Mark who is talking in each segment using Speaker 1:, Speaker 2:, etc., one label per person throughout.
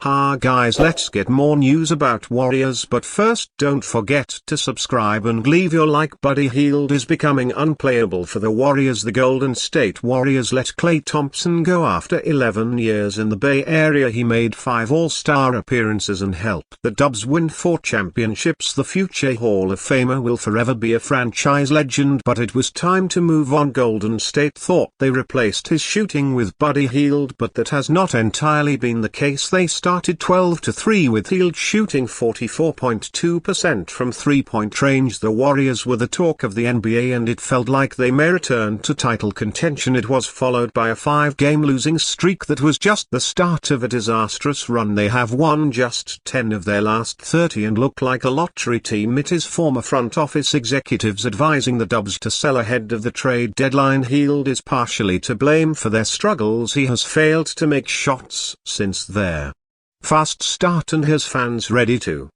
Speaker 1: Ha guys, let's get more news about Warriors, but first don't forget to subscribe and leave your like. Buddy Hield is becoming unplayable for the Warriors. The Golden State Warriors let Klay Thompson go after 11 years in the Bay Area. He made 5 All-Star appearances and helped the Dubs win 4 championships. The future Hall of Famer will forever be a franchise legend, but it was time to move on. Golden State thought they replaced his shooting with Buddy Hield, but that has not entirely been the case. They started 12-3 with Hield shooting 44.2% from three-point range. The Warriors were the talk of the NBA, and it felt like they may return to title contention. It was followed by a 5-game losing streak that was just the start of a disastrous run. They have won just 10 of their last 30 and look like a lottery team. It is former front office executives advising the Dubs to sell ahead of the trade deadline. Hield is partially to blame for their struggles. He has failed to make shots since their fast start and has fans ready to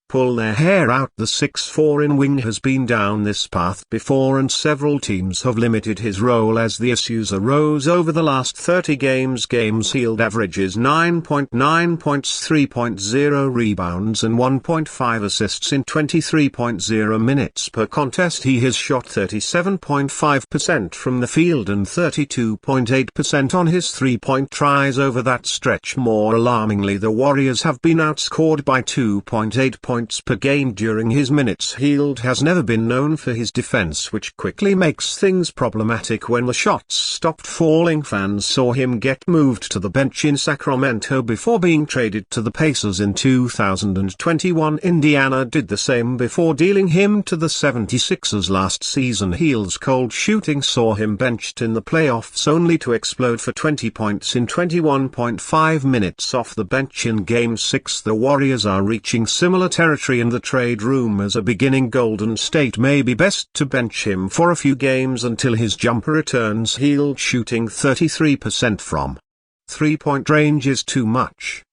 Speaker 1: pull their hair out. The 6'4" wing has been down this path before, and several teams have limited his role as the issues arose over the last 30 games. Hield averages 9.9 points, 3.0 rebounds and 1.5 assists in 23.0 minutes per contest. He has shot 37.5% from the field and 32.8% on his three-point tries over that stretch. More alarmingly, the Warriors have been outscored by 2.8 points per game during his minutes. Hield has never been known for his defense, which quickly makes things problematic. When the shots stopped falling, fans saw him get moved to the bench in Sacramento before being traded to the Pacers in 2021. Indiana did the same before dealing him to the 76ers last season. Hield's cold shooting saw him benched in the playoffs, only to explode for 20 points in 21.5 minutes off the bench in Game 6. The Warriors are reaching similar territory in the trade room as a beginning. Golden State may be best to bench him for a few games until his jumper returns. Hield shooting 33% from three-point range is too much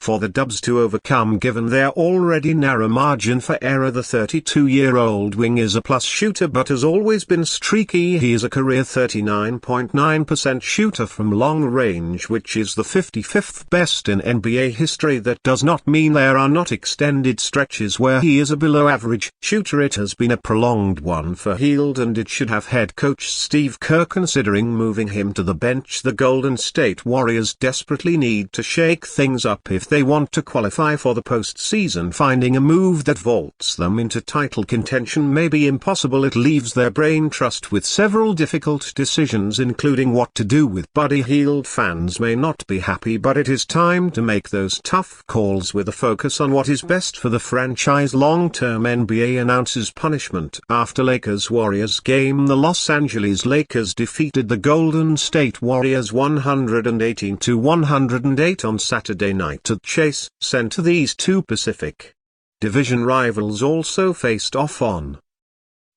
Speaker 1: for the Dubs to overcome given their already narrow margin for error. The 32-year-old wing is a plus shooter but has always been streaky. He is a career 39.9% shooter from long range, which is the 55th best in NBA history. That does not mean there are not extended stretches where he is a below-average shooter. It has been a prolonged one for Hield, and it should have head coach Steve Kerr considering moving him to the bench. The Golden State Warriors desperately need to shake things up if they want to qualify for the postseason. Finding a move that vaults them into title contention may be impossible. It leaves their brain trust with several difficult decisions, including what to do with Buddy Hield. Fans may not be happy, but it is time to make those tough calls with a focus on what is best for the franchise long-term. NBA announces punishment after Lakers-Warriors game. The Los Angeles Lakers defeated the Golden State Warriors 118-108 on Saturday night at Chase Center. These two Pacific Division rivals also faced off on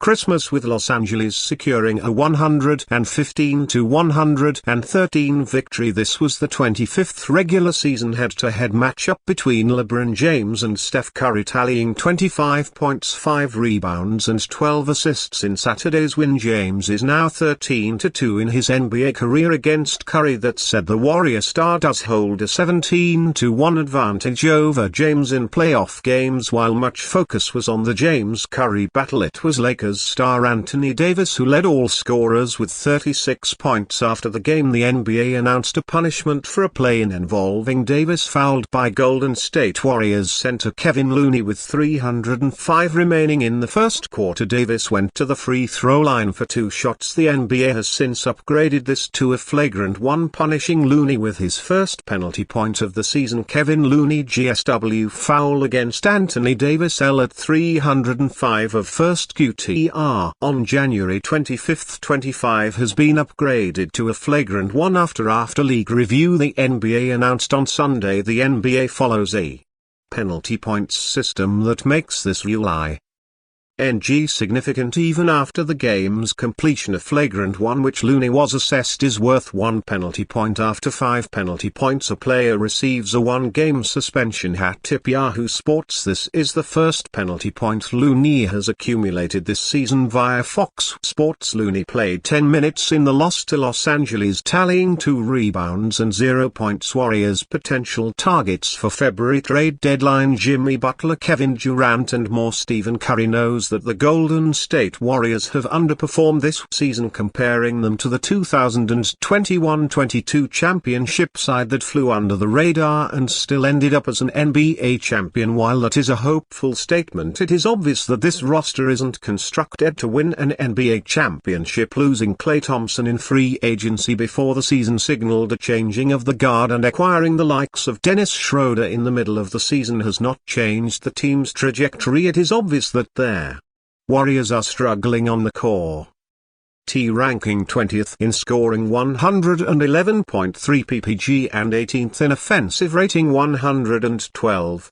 Speaker 1: Christmas, with Los Angeles securing a 115-113 victory. This was the 25th regular season head-to-head matchup between LeBron James and Steph Curry, tallying 25 points, 5 rebounds and 12 assists in Saturday's win. James is now 13-2 in his NBA career against Curry. That said, the Warrior star does hold a 17-1 advantage over James in playoff games. While much focus was on the James-Curry battle, it was Lakers star Anthony Davis who led all scorers with 36 points. After the game, the NBA announced a punishment for a play-in involving Davis fouled by Golden State Warriors center Kevin Looney. With 305 remaining in the first quarter, Davis went to the free throw line for 2 shots. The NBA has since upgraded this to a flagrant one, punishing Looney with his first penalty point of the season. Kevin Looney GSW foul against Anthony Davis L at 305 of first QT. On January 25, 25 has been upgraded to a flagrant one after league review. The NBA announced on Sunday the NBA follows a penalty points system that makes this rule significant even after the game's completion. A flagrant one which Looney was assessed is worth 1 penalty point. After 5 penalty points a player receives a 1-game suspension. @ Yahoo Sports. This is the first penalty point Looney has accumulated this season via Fox Sports. Looney played 10 minutes in the loss to Los Angeles, tallying 2 rebounds and 0 points. Warriors potential targets for February trade deadline: Jimmy Butler, Kevin Durant and more. Stephen Curry knows that the Golden State Warriors have underperformed this season, comparing them to the 2021-22 championship side that flew under the radar and still ended up as an NBA champion. While that is a hopeful statement, it is obvious that this roster isn't constructed to win an NBA championship. Losing Klay Thompson in free agency before the season signaled a changing of the guard, and acquiring the likes of Dennis Schroeder in the middle of the season has not changed the team's trajectory. It is obvious that their Warriors are struggling on the core. Ranking 20th in scoring 111.3 ppg and 18th in offensive rating 112.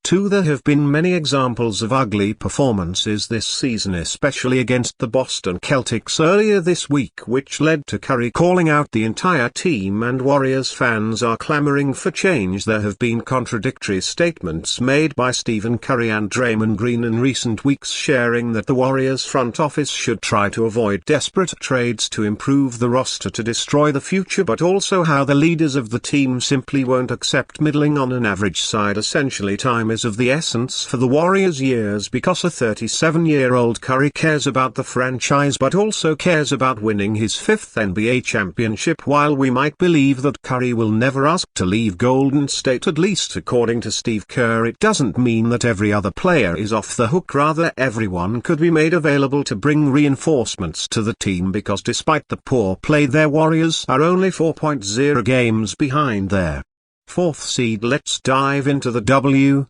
Speaker 1: There have been many examples of ugly performances this season, especially against the Boston Celtics earlier this week, which led to Curry calling out the entire team, and Warriors fans are clamoring for change. There have been contradictory statements made by Stephen Curry and Draymond Green in recent weeks, sharing that the Warriors front office should try to avoid desperate trades to improve the roster to destroy the future, but also how the leaders of the team simply won't accept middling on an average side. Essentially, time is of the essence for the Warriors years, because a 37-year-old Curry cares about the franchise but also cares about winning his 5th NBA championship. While we might believe that Curry will never ask to leave Golden State, at least according to Steve Kerr, it doesn't mean that every other player is off the hook. Rather, everyone could be made available to bring reinforcements to the team, because despite the poor play, their Warriors are only 4.0 games behind their 4th seed. Let's dive into the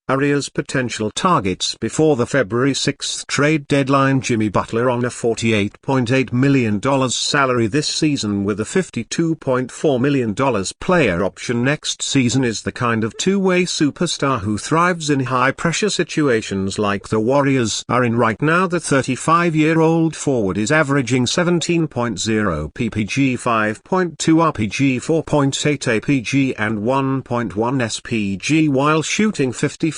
Speaker 1: Warriors' potential targets before the February 6 trade deadline: Jimmy Butler on a $48.8 million salary this season with a $52.4 million player option next season, is the kind of two-way superstar who thrives in high-pressure situations like the Warriors are in right now. The 35-year-old forward is averaging 17.0 ppg, 5.2 rpg, 4.8 apg and 1.1 spg while shooting 54%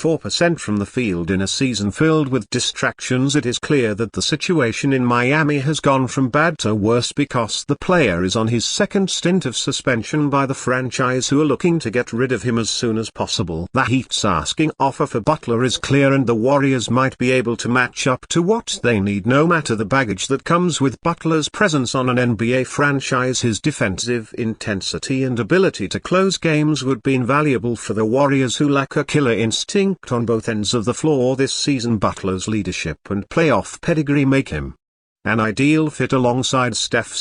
Speaker 1: from the field in a season filled with distractions. It is clear that the situation in Miami has gone from bad to worse because the player is on his 2nd stint of suspension by the franchise, who are looking to get rid of him as soon as possible. The Heat's asking offer for Butler is clear, and the Warriors might be able to match up to what they need, no matter the baggage that comes with Butler's presence on an NBA franchise. His defensive intensity and ability to close games would be invaluable for the Warriors, who lack a killer instinct on both ends of the floor this season. Butler's leadership and playoff pedigree make him an ideal fit alongside Steph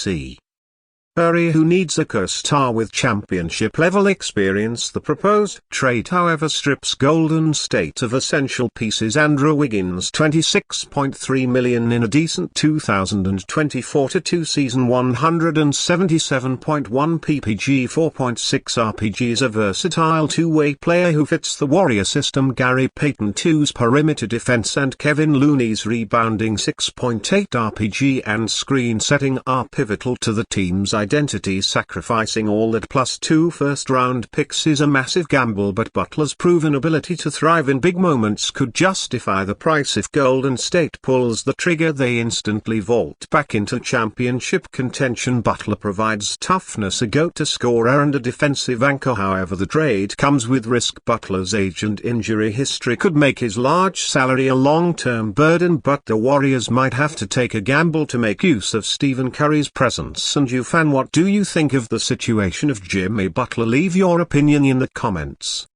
Speaker 1: Curry, who needs a co-star with championship-level experience. The proposed trade, however, strips Golden State of essential pieces: Andrew Wiggins $26.3 million in a decent 2024-22 season, 177.1 ppg, 4.6 rpg, is a versatile two-way player who fits the Warrior system. Gary Payton II's perimeter defense and Kevin Looney's rebounding 6.8 rpg and screen setting are pivotal to the team's identity. Sacrificing all that plus 2 first-round picks is a massive gamble, but Butler's proven ability to thrive in big moments could justify the price. If Golden State pulls the trigger, they instantly vault back into championship contention. Butler provides toughness, a go-to scorer and a defensive anchor. However, the trade comes with risk. Butler's age and injury history could make his large salary a long-term burden, but the Warriors might have to take a gamble to make use of Stephen Curry's presence. And you fan, what do you think of the situation of Jimmy Butler? Leave your opinion in the comments.